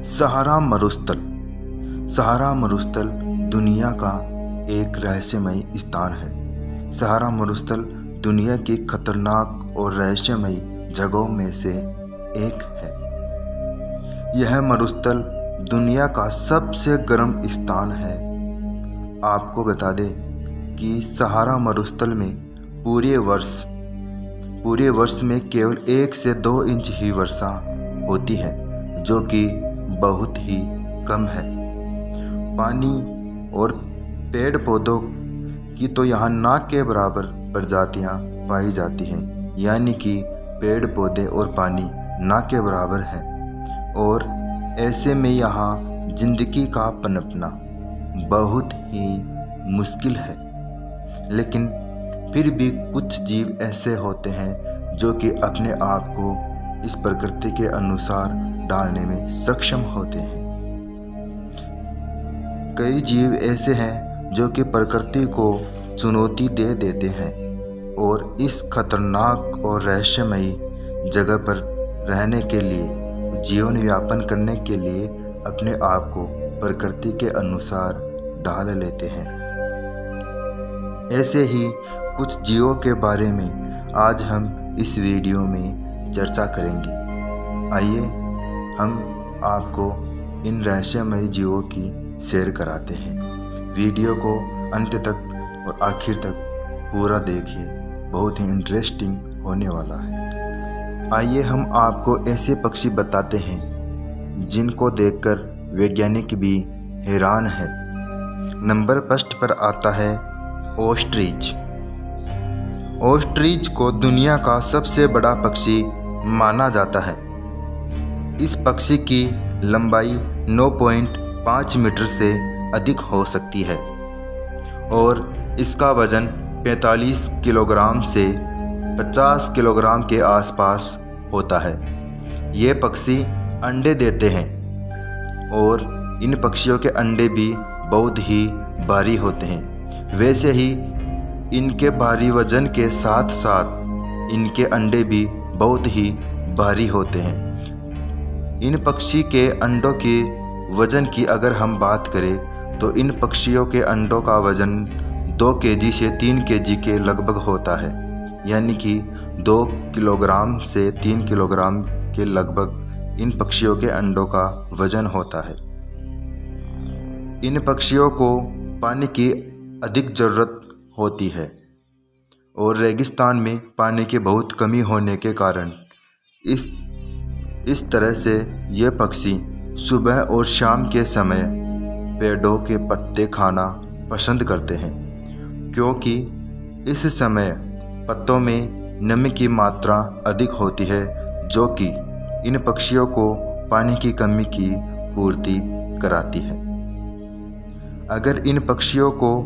सहारा मरुस्थल। सहारा मरुस्थल दुनिया का एक रहस्यमयी स्थान है। सहारा मरुस्थल दुनिया की खतरनाक और रहस्यमयी जगहों में से एक है। यह मरुस्थल दुनिया का सबसे गर्म स्थान है। आपको बता दें कि सहारा मरुस्थल में पूरे वर्ष में केवल 1 से 2 इंच ही वर्षा होती है, जो कि बहुत ही कम है। पानी और पेड़ पौधों की तो यहाँ ना के बराबर प्रजातियाँ पाई जाती हैं, यानी कि पेड़ पौधे और पानी ना के बराबर है। और ऐसे में यहाँ जिंदगी का पनपना बहुत ही मुश्किल है। लेकिन फिर भी कुछ जीव ऐसे होते हैं जो कि अपने आप को इस प्रकृति के अनुसार ढालने में सक्षम होते हैं। कई जीव ऐसे हैं जो कि प्रकृति को चुनौती दे देते हैं और इस खतरनाक और रहस्यमयी जगह पर रहने के लिए, जीवन यापन करने के लिए अपने आप को प्रकृति के अनुसार ढाल लेते हैं। ऐसे ही कुछ जीवों के बारे में आज हम इस वीडियो में चर्चा करेंगे। आइए हम आपको इन रहस्यमयी जीवों की सैर कराते हैं। वीडियो को अंत तक और आखिर तक पूरा देखिए, बहुत ही इंटरेस्टिंग होने वाला है। आइए हम आपको ऐसे पक्षी बताते हैं जिनको देखकर वैज्ञानिक भी हैरान है। नंबर फर्स्ट पर आता है ऑस्ट्रिच। ऑस्ट्रिच को दुनिया का सबसे बड़ा पक्षी माना जाता है। इस पक्षी की लंबाई 9.5 मीटर से अधिक हो सकती है और इसका वजन 45 किलोग्राम से 50 किलोग्राम के आसपास होता है। ये पक्षी अंडे देते हैं और इन पक्षियों के अंडे भी बहुत ही भारी होते हैं। वैसे ही इनके भारी वजन के साथ साथ इनके अंडे भी बहुत ही भारी होते हैं। इन पक्षी के अंडों के वजन की अगर हम बात करें तो इन पक्षियों के अंडों का वजन 2 केजी से 3 केजी के लगभग होता है, यानी कि 2 किलोग्राम से 3 किलोग्राम के लगभग इन पक्षियों के अंडों का वजन होता है। इन पक्षियों को पानी की अधिक ज़रूरत होती है और रेगिस्तान में पानी की बहुत कमी होने के कारण इस तरह से ये पक्षी सुबह और शाम के समय पेड़ों के पत्ते खाना पसंद करते हैं, क्योंकि इस समय पत्तों में नमी की मात्रा अधिक होती है, जो कि इन पक्षियों को पानी की कमी की पूर्ति कराती है। अगर इन पक्षियों को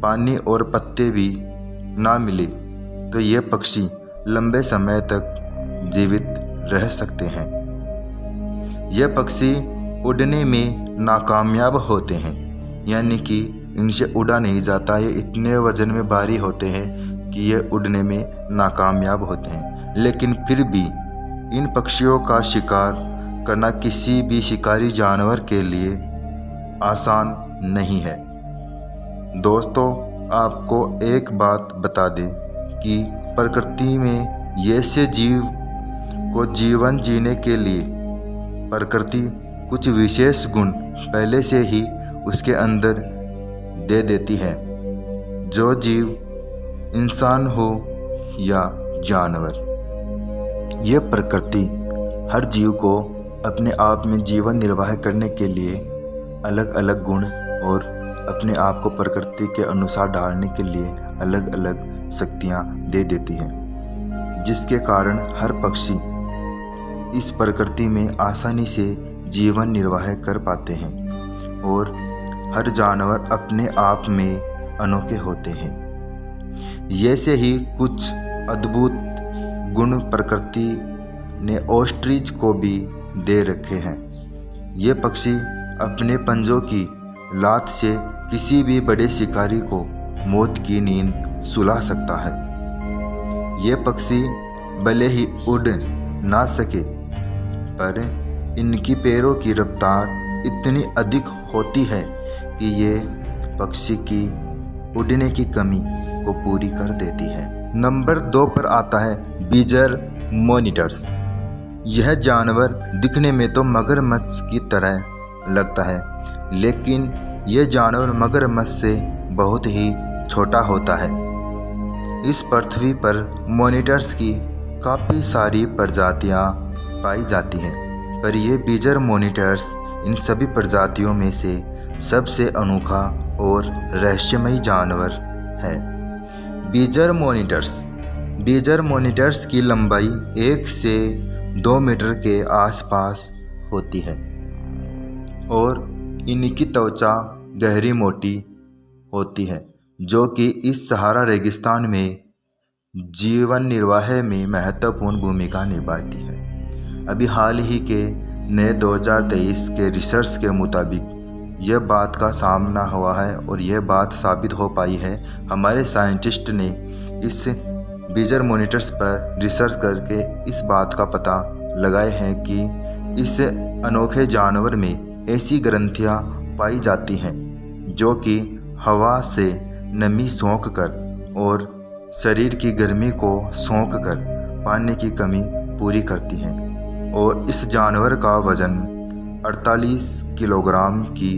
पानी और पत्ते भी ना मिले तो ये पक्षी लंबे समय तक जीवित रह सकते हैं। ये पक्षी उड़ने में नाकामयाब होते हैं, यानी कि इनसे उड़ा नहीं जाता। ये इतने वजन में भारी होते हैं कि ये उड़ने में नाकामयाब होते हैं। लेकिन फिर भी इन पक्षियों का शिकार करना किसी भी शिकारी जानवर के लिए आसान नहीं है। दोस्तों, आपको एक बात बता दें कि प्रकृति में ऐसे जीव को जीवन जीने के लिए प्रकृति कुछ विशेष गुण पहले से ही उसके अंदर दे देती है। जो जीव इंसान हो या जानवर, ये प्रकृति हर जीव को अपने आप में जीवन निर्वाह करने के लिए अलग अलग गुण और अपने आप को प्रकृति के अनुसार ढालने के लिए अलग अलग शक्तियाँ दे देती हैं, जिसके कारण हर पक्षी इस प्रकृति में आसानी से जीवन निर्वाह कर पाते हैं और हर जानवर अपने आप में अनोखे होते हैं। ऐसे ही कुछ अद्भुत गुण प्रकृति ने ऑस्ट्रिच को भी दे रखे हैं। ये पक्षी अपने पंजों की लात से किसी भी बड़े शिकारी को मौत की नींद सुला सकता है। ये पक्षी भले ही उड़ ना सके, पर इनकी पैरों की रफ्तार इतनी अधिक होती है कि ये पक्षी की उड़ने की कमी को पूरी कर देती है। नंबर 2 पर आता है बीजर मोनिटर्स। यह जानवर दिखने में तो मगरमच्छ की तरह लगता है, लेकिन यह जानवर मगरमच्छ से बहुत ही छोटा होता है। इस पृथ्वी पर मोनिटर्स की काफ़ी सारी प्रजातियां पाई जाती हैं, पर यह बीजर मोनिटर्स इन सभी प्रजातियों में से सबसे अनोखा और रहस्यमयी जानवर है। बीजर मोनिटर्स की लंबाई 1 से 2 मीटर के आसपास होती है और इनकी त्वचा गहरी मोटी होती है, जो कि इस सहारा रेगिस्तान में जीवन निर्वाह में महत्वपूर्ण भूमिका निभाती है। अभी हाल ही के नए 2023 के रिसर्च के मुताबिक यह बात का सामना हुआ है और यह बात साबित हो पाई है। हमारे साइंटिस्ट ने इस बीजर मोनिटर्स पर रिसर्च करके इस बात का पता लगाए हैं कि इस अनोखे जानवर में ऐसी ग्रंथियां पाई जाती हैं जो कि हवा से नमी सोख कर और शरीर की गर्मी को सोख कर पानी की कमी पूरी करती हैं। और इस जानवर का वजन 48 किलोग्राम की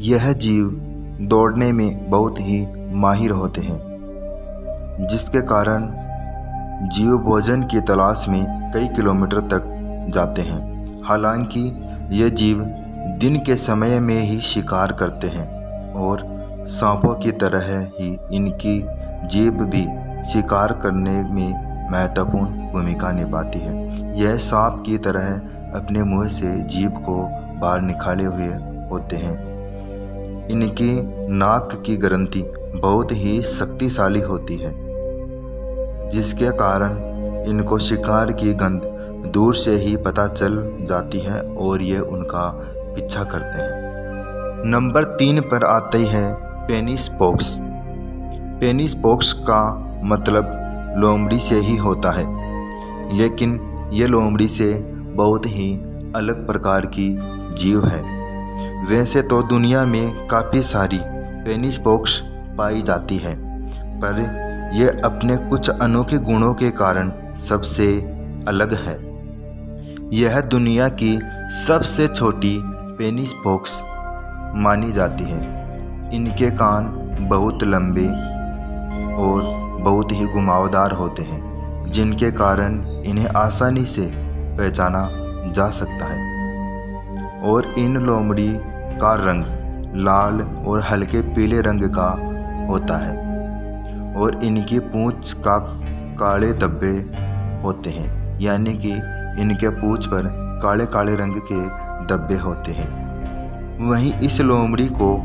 यह जीव दौड़ने में बहुत ही माहिर होते हैं, जिसके कारण जीव भोजन की तलाश में कई किलोमीटर तक जाते हैं। हालांकि ये जीव दिन के समय में ही शिकार करते हैं और सांपों की तरह ही इनकी जीभ भी शिकार करने में महत्वपूर्ण भूमिका निभाती है। यह सांप की तरह अपने मुंह से जीभ को बाहर निकाले हुए होते हैं। इनकी नाक की ग्रंथि बहुत ही शक्तिशाली होती है, जिसके कारण इनको शिकार की गंध दूर से ही पता चल जाती है और ये उनका पीछा करते हैं। नंबर 3 पर आते हैं पेनिस पॉक्स। पेनिस पॉक्स का मतलब लोमड़ी से ही होता है, लेकिन ये लोमड़ी से बहुत ही अलग प्रकार की जीव है। वैसे तो दुनिया में काफ़ी सारी पेनिस पॉक्स पाई जाती है, पर यह अपने कुछ अनोखे गुणों के कारण सबसे अलग है। यह दुनिया की सबसे छोटी पेनिस पॉक्स मानी जाती है। इनके कान बहुत लंबे और बहुत ही घुमावदार होते हैं, जिनके कारण इन्हें आसानी से पहचाना जा सकता है। और इन लोमड़ी का रंग लाल और हल्के पीले रंग का होता है और इनकी पूंछ का काले धब्बे होते हैं, यानी कि इनके पूंछ पर काले काले रंग के धब्बे होते हैं। वहीं इस लोमड़ी को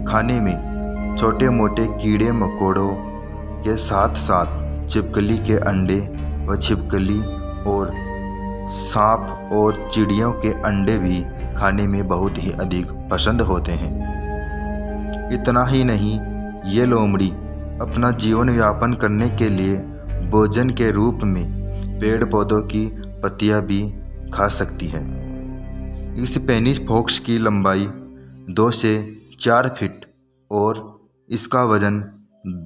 खाने में छोटे मोटे कीड़े मकोड़ों के साथ साथ छिपकली के अंडे व छिपकली और सांप और चिड़ियों के अंडे भी खाने में बहुत ही अधिक पसंद होते हैं। इतना ही नहीं, ये लोमड़ी अपना जीवन यापन करने के लिए भोजन के रूप में पेड़ पौधों की पत्तियां भी खा सकती है। इस पेनिस पॉक्स की लंबाई 2 से 4 फीट और इसका वजन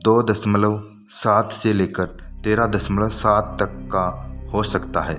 2.7 से लेकर 13.7 तक का हो सकता है।